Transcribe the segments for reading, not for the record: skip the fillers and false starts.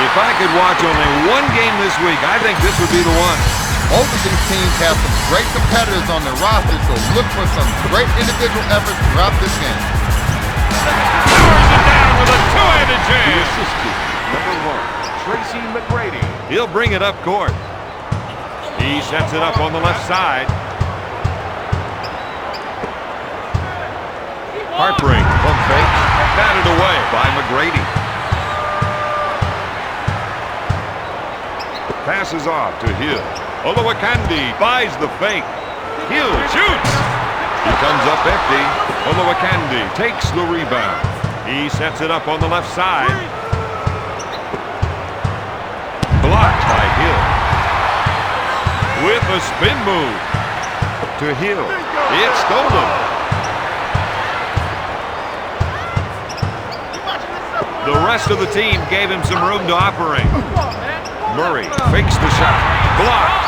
If I could watch only one game this week, I think this would be the one. Both of these teams have some great competitors on their roster, so look for some great individual efforts throughout this game. Powers it down with a two-handed jam. The assistant, number 1, Tracy McGrady. He'll bring it up court. He sets it up on the left side. Harpering, pump fake, batted away by McGrady. Passes off to Hill. Olowokandi buys the fake. Hill shoots. He comes up empty. Olowokandi takes the rebound. He sets it up on the left side. Blocked by Hill. With a spin move to Hill. It's stolen. The rest of the team gave him some room to operate. Murray fakes the shot. Blocked.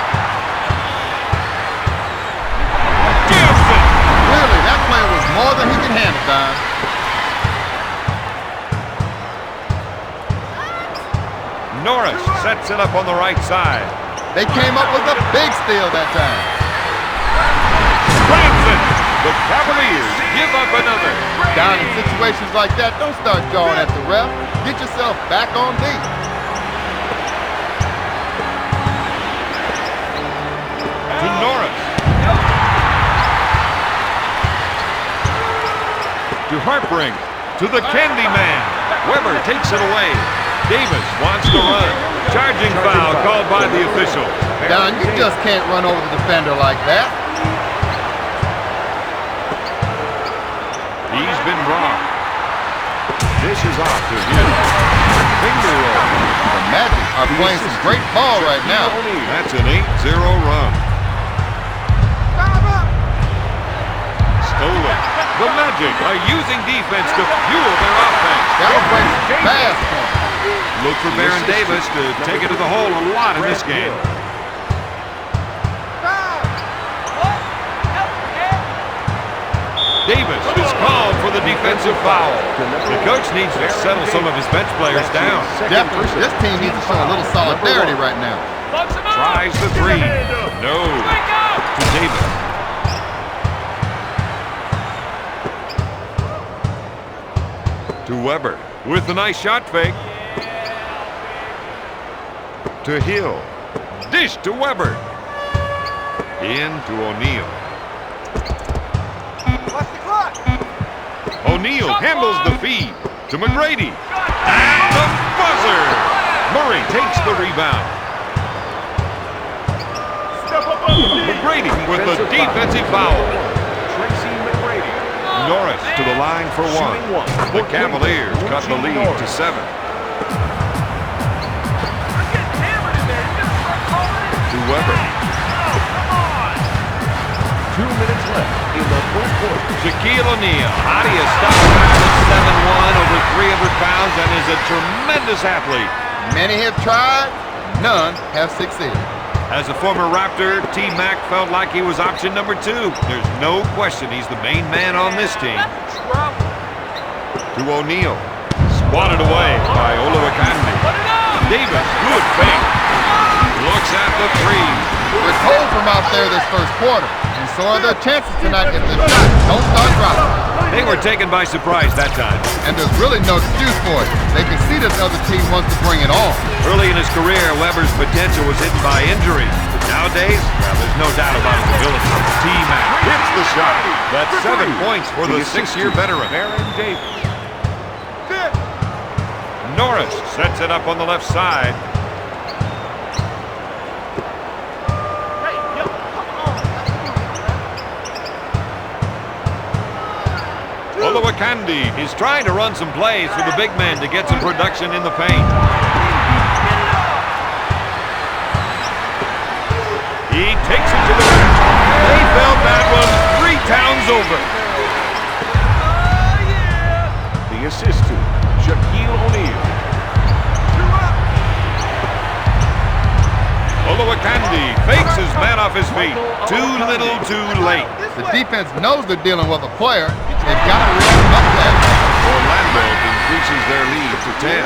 Gibson. Clearly, that player was more than he can handle, Don. Norris sets it up on the right side. They came up with a big steal that time. Branson. The Cavaliers give up another. Down in situations like that, don't start jawing at the ref. Get yourself back on deep. To Norris. To Harpring. To the Candy Man. Weber takes it away. Davis wants to run. Charging foul called by the official. Don, you just can't run over the defender like that. He's been blocked. Dish is off to him. Finger roll. The Magic are playing some great ball right now. That's an 8-0 run. Stolen. The Magic are using defense to fuel their offense. Celebrating fast point. Look for Baron Davis to take it to the hole a lot in this game. Davis is called for the defensive foul. The coach needs to settle some of his bench players down. Definitely. This team needs to show a little solidarity right now. Tries the three. No. To Davis. To Weber with a nice shot fake. To Hill. Dish to Weber. In to O'Neal. O'Neal handles the feed to McGrady. And the buzzer. Murray takes the rebound. McGrady with the defensive foul. Tracy McGrady. Norris to the line for one. The Cavaliers cut the lead to 7. To Weber. 2 minutes left in the fourth quarter. Shaquille O'Neal. How do you stop a guy that's 7'1", over 300 pounds, and is a tremendous athlete? Many have tried, none have succeeded. As a former Raptor, T-Mac felt like he was option number 2. There's no question he's the main man on this team. To O'Neal. Swatted away by Olowokandi. Davis, good fake. Looks at the three. They're cold from out there this first quarter, and so are their chances tonight if the shots don't start dropping. They were taken by surprise that time. And there's really no excuse for it. They can see that the other team wants to bring it on. Early in his career, Weber's potential was hidden by injury. But nowadays, well, there's no doubt about his ability. T-Mac hits the shot. That's 7 points for the 6-year veteran. Baron Davis. Norris sets it up on the left side. Olowokandi is trying to run some plays for the big man to get some production in the paint. He takes it to the rim. They felt that one 3 towns over. The assistant, Shaquille O'Neal. Olowokandi fakes his man off his feet. Too little, too late. The defense knows they're dealing with a player. They've got to react up there. Orlando increases their lead to 10.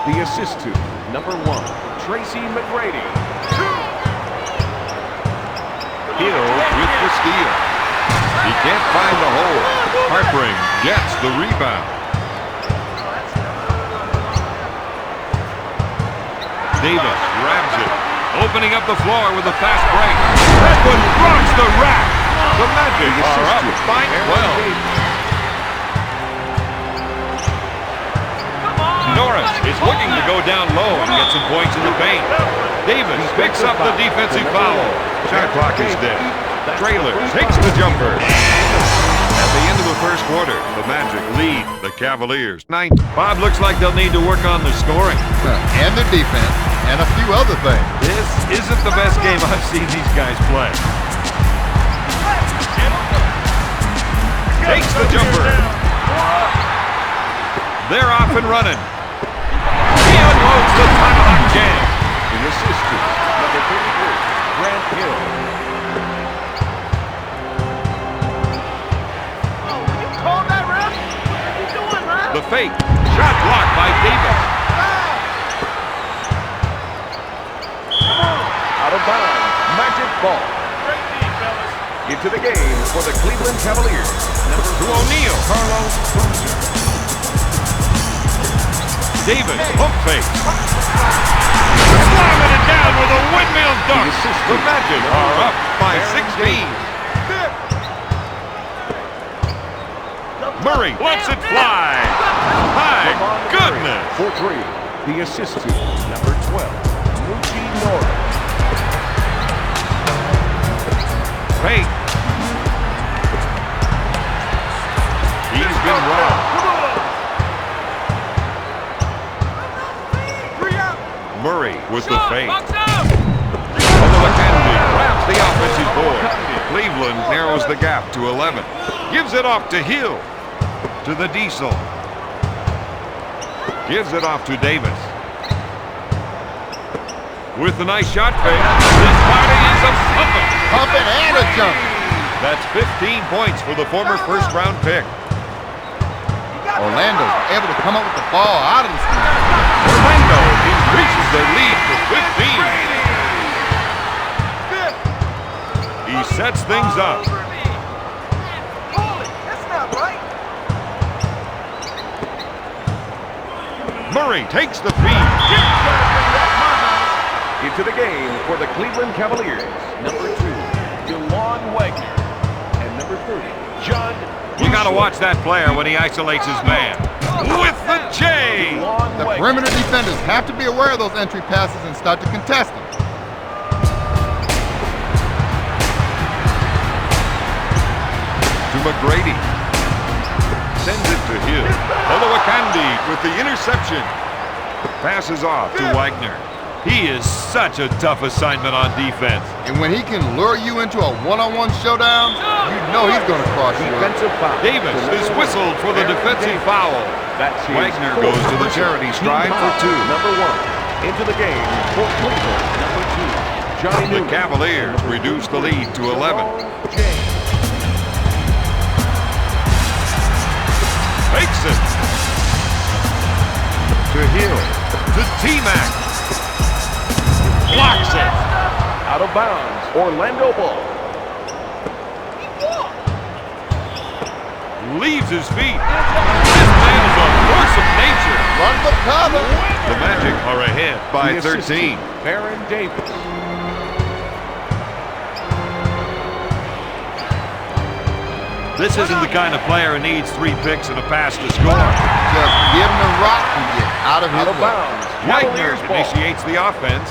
The assist to number 1, Tracy McGrady. Hill with the steal. He can't find the hole. Harpering gets the rebound. Davis grabs it, opening up the floor with a fast break. That one rocks the rack. The Magic are up by 12. Norris is looking to go down low and get some points in the paint. Davis picks up the defensive foul. Shot clock is dead. Traylor takes the jumper. At the end of the first quarter, the Magic lead the Cavaliers 9. Bob, looks like they'll need to work on their scoring. And their defense, and a few other things. This isn't the best game I've seen these guys play. Takes the jumper. They're off and running. He unloads the tomahawk jam. The assist to number 33, Grant Hill. The fake. Shot blocked by Davis. Out of bounds. Magic ball. Into the game for the Cleveland Cavaliers. Number 2, O'Neal. Carlos Boozer. Davis, pump fake. Slamming it down with a windmill dunk. The Magic are up by 16. Murray lets it fly. My goodness. For 3, the assist to number 12, Moochie Norris. Fake. He's been wrong. Murray with the fake. Candy grabs the offensive board. Cleveland narrows the gap to 11. Gives it off to Hill. To the Diesel. Gives it off to Davis. With a nice shot fake. This party is a pumping. Pumping and a jumping. That's 15 points for the former first-round pick. Orlando's able to come up with the ball out of the screen. Orlando increases their lead to 15. He sets things up. Murray takes the feed. Into the game for the Cleveland Cavaliers. Number 2, DeLon Wagner. And number 30, John. You got to watch that player when he isolates his man. With the J. The perimeter defenders have to be aware of those entry passes and start to contest them. To McGrady. Sends it to Hill. Olowokandi with the interception. Passes off to Wagner. He is such a tough assignment on defense. And when he can lure you into a one-on-one showdown, you know he's going to cross you up. Defensive foul. Davis is whistled for the defensive foul. That's Wagner goes to the charity stride for 2. Number 1 into the game for Cleveland. Number 2, Johnny The Newman. Cavaliers reduce the lead to 11. James. Fakes it. To Hill. To T-Mac. Blocks it. Out of bounds. Orlando ball. Leaves his feet. This man is a force of nature. Run the cover. The Magic are ahead by The assist 13. to Baron Davis. This isn't the kind of player who needs 3 picks and a pass to score. Just give him the rock and get out of his Out of way. bounds. Wagner Cavaliers ball. initiates the offense.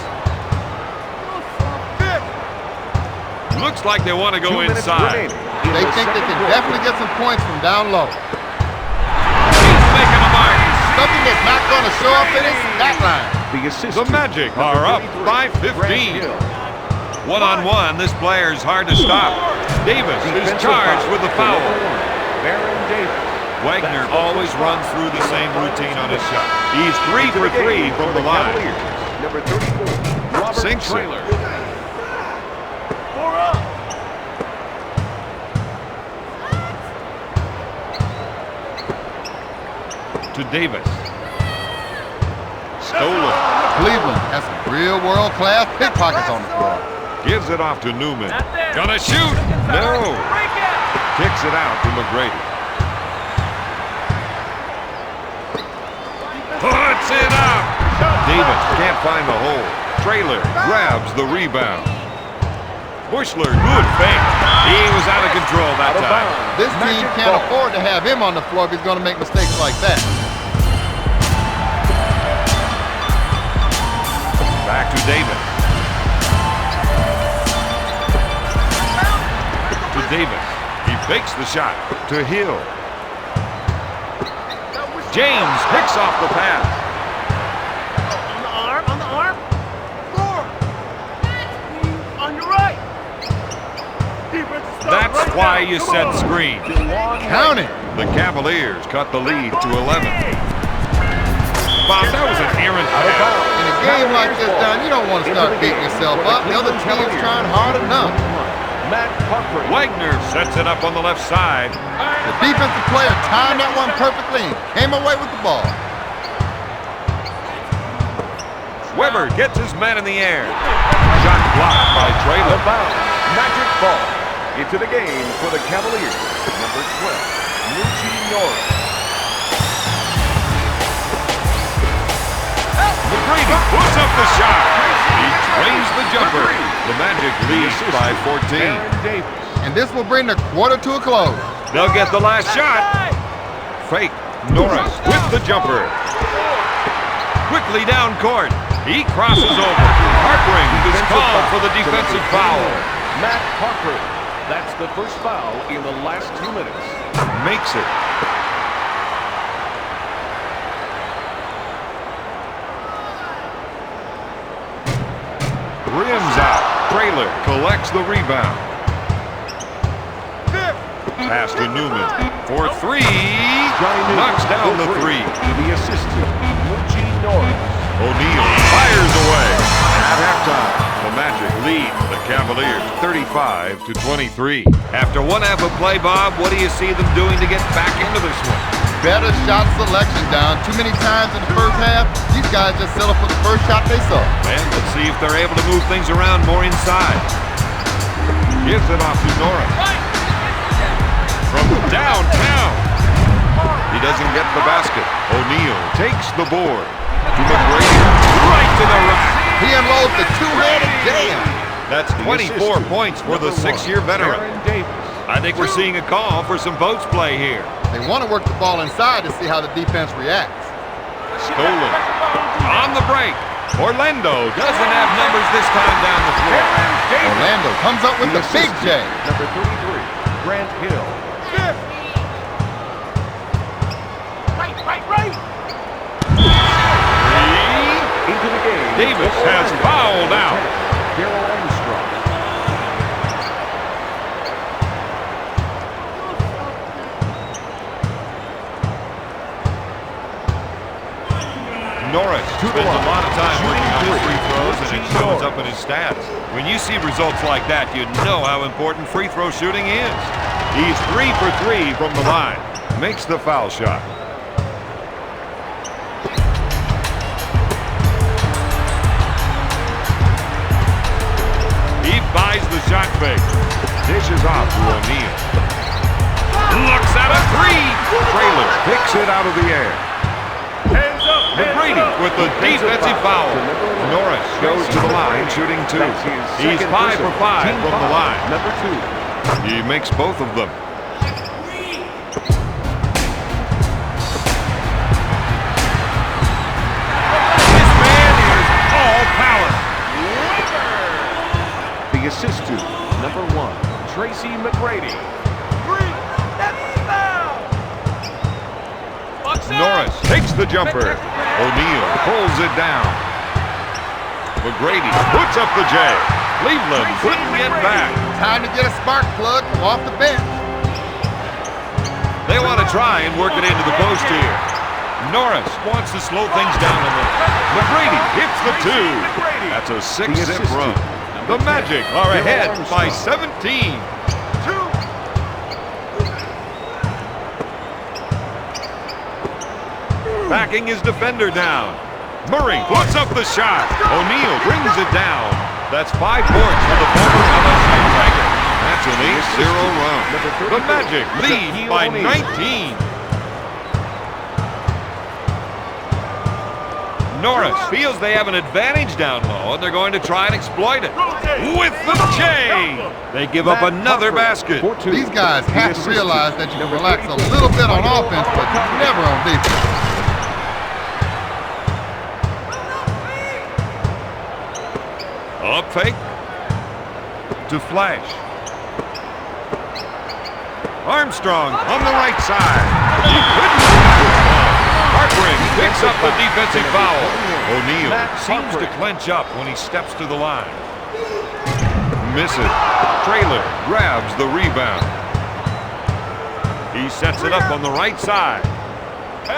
Looks like they want to 2 go minutes inside. remaining in They the think they second can quarter. definitely get some points from down low. He's making a mark. Something that's not going to show up in his stat line. The assist The to Magic number are up 33, by Grant 15. Hill. One-on-one, this player is hard to stop. Davis is Defensive charged with the for foul. number 1, Baron Davis. Wagner always runs through the same routine on his shot. He's 3 Into for the 3 game from for the line. Cavaliers. Number 34, Robert Sinks it. Traylor. To Davis. Stolen. Cleveland has some real world-class pickpockets on the floor. Gives it off to Newman. Gonna shoot. No. Kicks it out to McGrady. Puts it up. Davis can't find the hole. Traylor grabs the rebound. Bushler, good fake. He was out of control that time. This team can't afford to have him on the floor if he's going to make mistakes like that. Back to Davis. To Davis. He fakes the shot. To Hill. James picks off the pass. On the arm. Four. On your right. That's why you set screen. Count it. The Cavaliers cut the lead to 11. Bob, that was an errant pass. In a game like this, Don, you don't want to start beating yourself up. The other team's trying hard enough. Wagner sets it up on the left side. The defensive player timed that one perfectly and came away with the ball. Weber gets his man in the air. Shot blocked by Traylor. Magic ball into the game for the Cavaliers. Number 12, Norris. McGrady puts up the shot. He drains the jumper. The Magic leads by 14. And this will bring the quarter to a close. They'll get the last shot. Fake. Norris with the jumper. Quickly down court. He crosses over. Harpering is called for the defensive foul. Matt Harper. That's the first foul in the last 2 minutes. Makes it. Rims out. Traylor collects the rebound. Pass to Newman. For three. Knocks down the three. The assistant, Norris. O'Neal fires away. At halftime, the Magic lead the Cavaliers 35-23. After one half of play, Bob, what do you see them doing to get back into this one? Better shot selection, Don. Too many times in the first half, these guys just settle for the first shot they saw. And let's see if they're able to move things around more inside. Gives it off to Norris. From downtown. He doesn't get the basket. O'Neal takes the board. To McGrady. Right to the right. He unloads the two-handed jam. That's 24 points for the 6-year veteran. I think we're seeing a call for some post play here. They want to work the ball inside to see how the defense reacts. Stolen. On the break. Orlando doesn't have numbers this time down the floor. Orlando comes up with the big J. Number 33, Grant Hill. Right. Into the game. Davis has fouled out. Darryl Armstrong. Norris spends a lot of time working on his free throws, and it shows up in his stats. When you see results like that, you know how important free throw shooting is. He's 3 for 3 from the line. Makes the foul shot. He buys the shot fake. Dishes off to O'Neal. Looks at a three. Traylor picks it out of the air. McGrady with the defensive foul. Norris goes to the line, shooting 2. He's 5 for 5 from the line. Number 2. He makes both of them. This man is all power. The assistant, number 1, Tracy McGrady. Norris takes the jumper. O'Neal pulls it down. McGrady puts up the J. Cleveland couldn't get back. Time to get a spark plug from off the bench. They want to try and work it into the post here. Norris wants to slow things down a little. McGrady hits the 2. That's a 6-zip run. The Magic are ahead by 17. Backing his defender down. Murray puts up the shot. O'Neal brings it down. That's 5 points for the former LSU Tiger. That's an 8-0 run. The Magic lead by 19. Norris feels they have an advantage down low, and they're going to try and exploit it. With the J! They give up another basket. These guys have to realize that you can relax a little bit on offense, but never on defense. Up fake to Flash. Armstrong on the right side. He couldn't stop the ball. Hartring picks up the defensive foul. O'Neal seems to clench up when he steps to the line. Misses. Traylor grabs the rebound. He sets it up on the right side.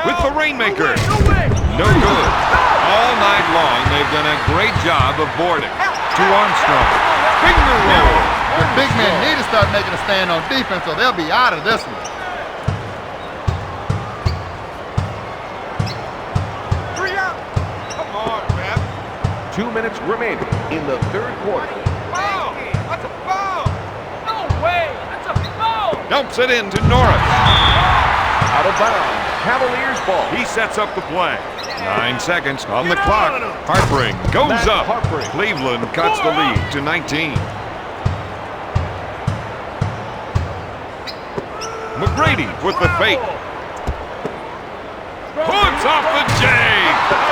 With the Rainmaker. No good. All night long, they've done a great job of boarding. To Armstrong. Finger roll. The big men need to start making a stand on defense, or they'll be out of this one. Come on, man. 2 minutes remaining in the third quarter. Foul! That's a foul! No way! That's a foul! Dumps it in to Norris. Out of bounds. Cavaliers ball. He sets up the play. 9 seconds on the clock. Hartring goes up. Cleveland cuts the lead to 19. McGrady with the fake. Puts off the J.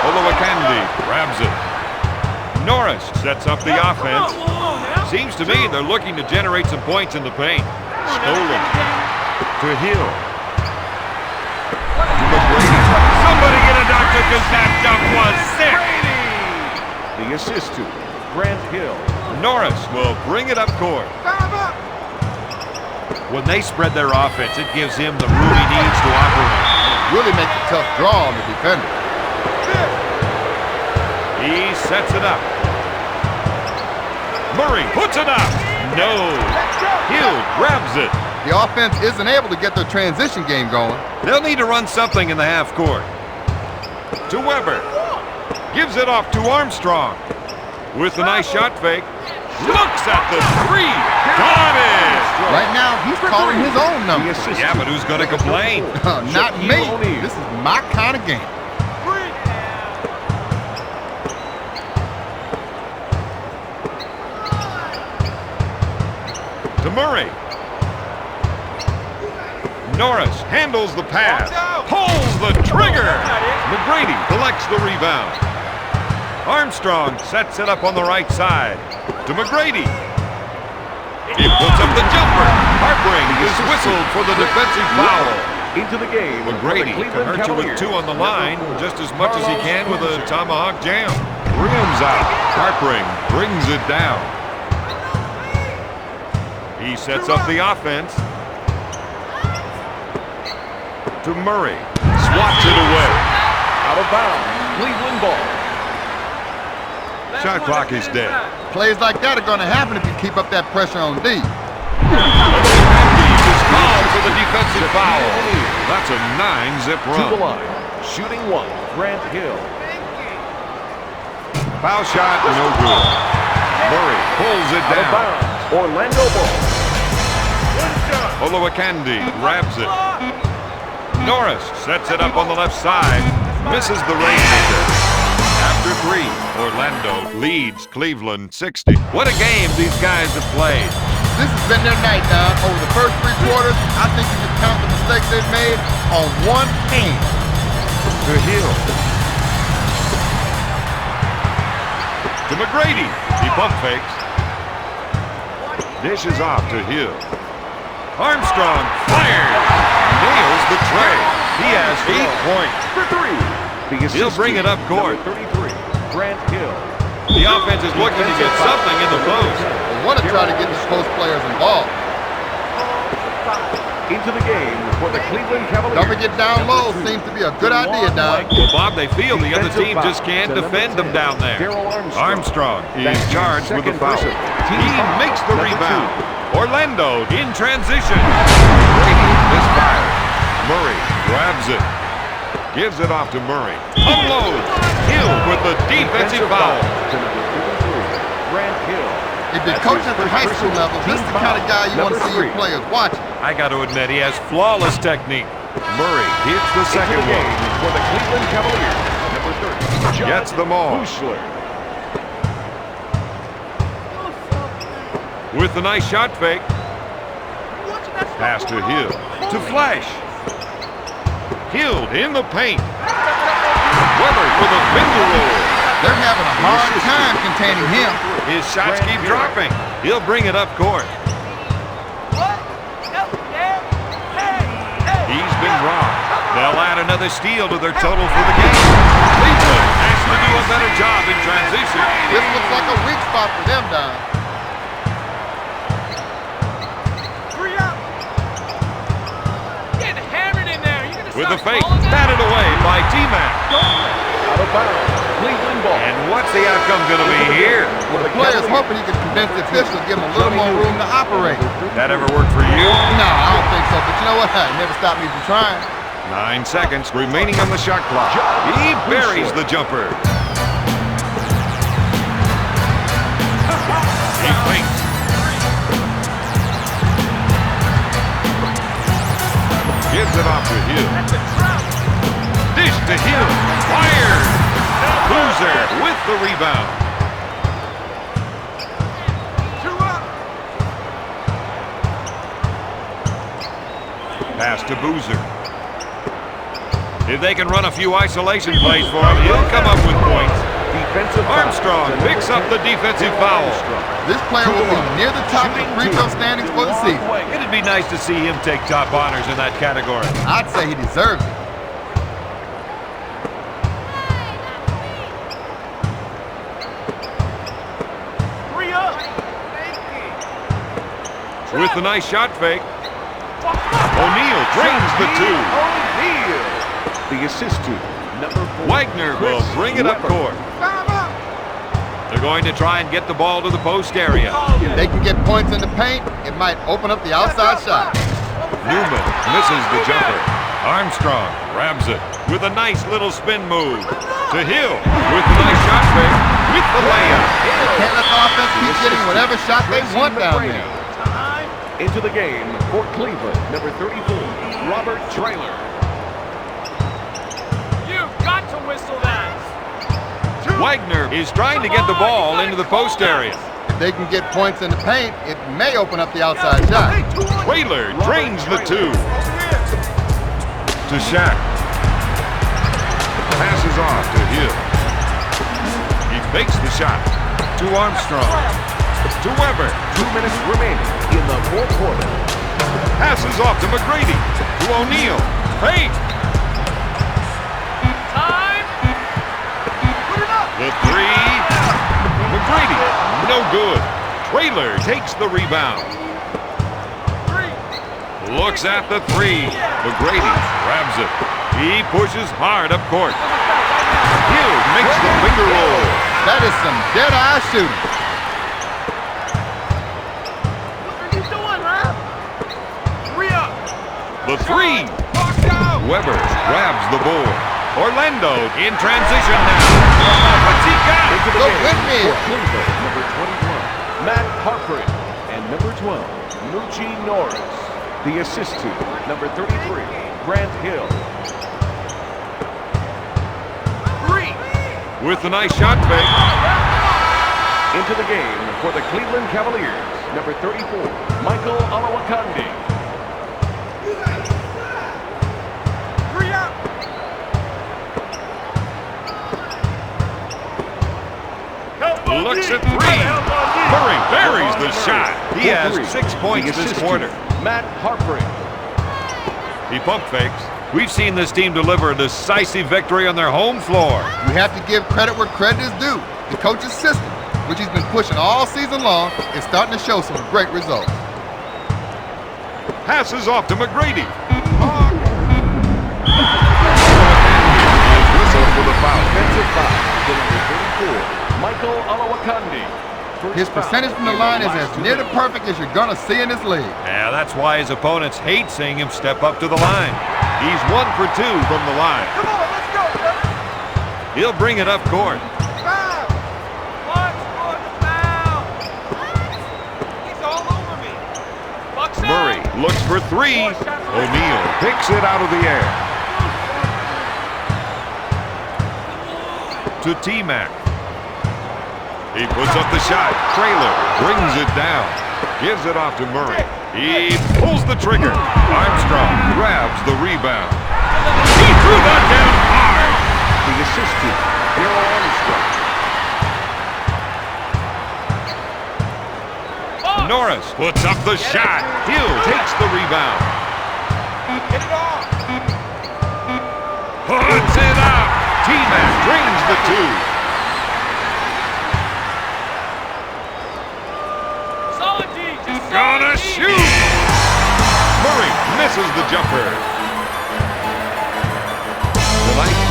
Olowokandi grabs it. Norris sets up the offense. Seems to me they're looking to generate some points in the paint. Stolen to Hill. To McGrady. Somebody get a doctor because that jump was sick. The assist to Grant Hill. Norris will bring it up court. When they spread their offense, it gives him the room he needs to operate. Really makes a tough draw on the defender. He sets it up. Murray puts it up. No. Hill grabs it. The offense isn't able to get their transition game going. They'll need to run something in the half court. To Weber. Gives it off to Armstrong. With a nice shot fake. Looks at the three. Got it. Right now, he's calling his own number. Yeah, but who's going to complain? Not me. This is my kind of game. To Murray. Norris handles the pass. Pulls the trigger. McGrady collects the rebound. Armstrong sets it up on the right side. To McGrady. He puts up the jumper. Hartring is whistled for the defensive foul. Into the game. McGrady can hurt you with 2 on the line just as much as he can with a tomahawk jam. Rims out. Hartring brings it down. He sets up the offense. To Murray. Swats it away. Out of bounds. Cleveland ball. Shot clock is dead. Plays like that are going to happen if you keep up that pressure on D. Is called for the defensive foul. That's a 9-zip To the run. line. Shooting 1. Grant Hill. Foul shot, no good. Murray pulls it Out of down. bounds. Orlando ball. Olowokandi grabs it. Norris sets it up on the left side. Misses the Rainmaker. After 3, Orlando leads Cleveland 60. What a game these guys have played. This has been their night, Don. Over the first 3 quarters, I think you can count the mistakes they've made on one hand. To Hill. To McGrady. He pump fakes. Dishes off to Hill. Armstrong fires. Nails the tray. He has 8 points. For 3. He'll bring it up court. Number 33. Grant Hill. The offense is looking to get something in the post. They want to try to get the post players involved. Into the game for the Cleveland Cavaliers. Don't forget down low seems to be a good idea, Don. Well, Bob, they feel the other team just can't defend them down there. Armstrong is charged with the foul. He makes the rebound. Orlando in transition. Brady misfires. Murray grabs it. Gives it off to Murray. Unloads. Hill with the defensive foul. To number 33, Grant Hill. If you're coaching at the high school level, this is the kind of guy you want to see your players watching. I got to admit, he has flawless technique. Murray hits the second one. For the Cleveland Cavaliers, number 30, Gets them all. Bushler. With the nice shot fake. Pass to Hill. To Flash. Hill in the paint. Weber with a finger roll. They're having a hard time containing him. His shots keep dropping. He'll bring it up court. He's been robbed. They'll add another steal to their total for the game. Cleveland has to do a better job in transition. This looks like a weak spot for them, Don. With the fake, batted away by T-Mac. Out of bounds. Cleveland ball. And what's the outcome going to be here? The player's hoping he can convince the officials to give him a little more room to operate. That ever worked for you? No, I don't think so, but you know what? It never stopped me from trying. 9 seconds remaining on the shot clock. He buries the jumper. He fakes. Gives it off to Hill. Dish to Hill. Fired. Boozer with the rebound. Pass to Boozer. If they can run a few isolation plays for him, he'll come up with points. Defensive Armstrong picks up the defensive foul. This player will be near the top of the free throw standings for the season. It'd be nice to see him take top honors in that category. I'd say he deserves it. With the nice shot fake. O'Neal drains the two. O'Neal. The assist to number 4. Wagner will bring it up court. They're going to try and get the ball to the post area. If they can get points in the paint, it might open up the outside shot. Newman misses the jumper. Armstrong grabs it with a nice little spin move. To Hill with the nice shot fake with the layup. Can't let the offense keep getting whatever shot they want down there. Into the game for Cleveland, number 34, Robert Traylor. You've got to whistle that. Wagner is trying to get the ball into the post area. If they can get points in the paint, it may open up the outside shot. Traylor drains the two. To Shaq. Passes off to Hill. He fakes the shot. To Armstrong. To Weber. 2 minutes remaining in the fourth quarter. Passes off to McGrady. To O'Neal. Fake. Time. Put it up. The three. McGrady. No good. Traylor takes the rebound. 3. Looks at the three. McGrady grabs it. He pushes hard up court. Hill makes the finger roll. That is some dead-eye shooting. The three. Weber grabs the board. Orlando in transition now. What's he got? Into the Go game windmill. for Cleveland, number 21, Matt Harpert, and number 12, Muji Norris. The assist to number 33, Grant Hill. 3. With the nice shot fake. Into the game for the Cleveland Cavaliers, number 34, Michael Olowokandi. 3 out. Looks at three. Murray buries the shot. He has 6 points this quarter. Matt Harpert. He pump fakes. We've seen this team deliver a decisive victory on their home floor. We have to give credit where credit is due. The coach's system, which he's been pushing all season long, is starting to show some great results. Passes off to McGrady. Whistle for the foul. Offensive foul to number 34, Michael Olowokandi. His percentage from the line is as near to perfect as you're going to see in this league. Yeah, that's why his opponents hate seeing him step up to the line. He's 1 for 2 from the line. Come on, let's go, brother. He'll bring it up court. Foul. Watch for the foul. He's all over me. Bucks out. Murray looks for 3. O'Neal picks it out of the air. To T-Mac. He puts up the shot. Traylor brings it down. Gives it off to Murray. He pulls the trigger. Armstrong grabs the rebound. He threw that down hard. The assist to Daryl Armstrong. Norris puts up the shot. Hill takes the rebound. Get it off. Puts it up. T-Mac brings the 2. Solid D. Just Gonna solid D. shoot. Murray misses the jumper. Tonight's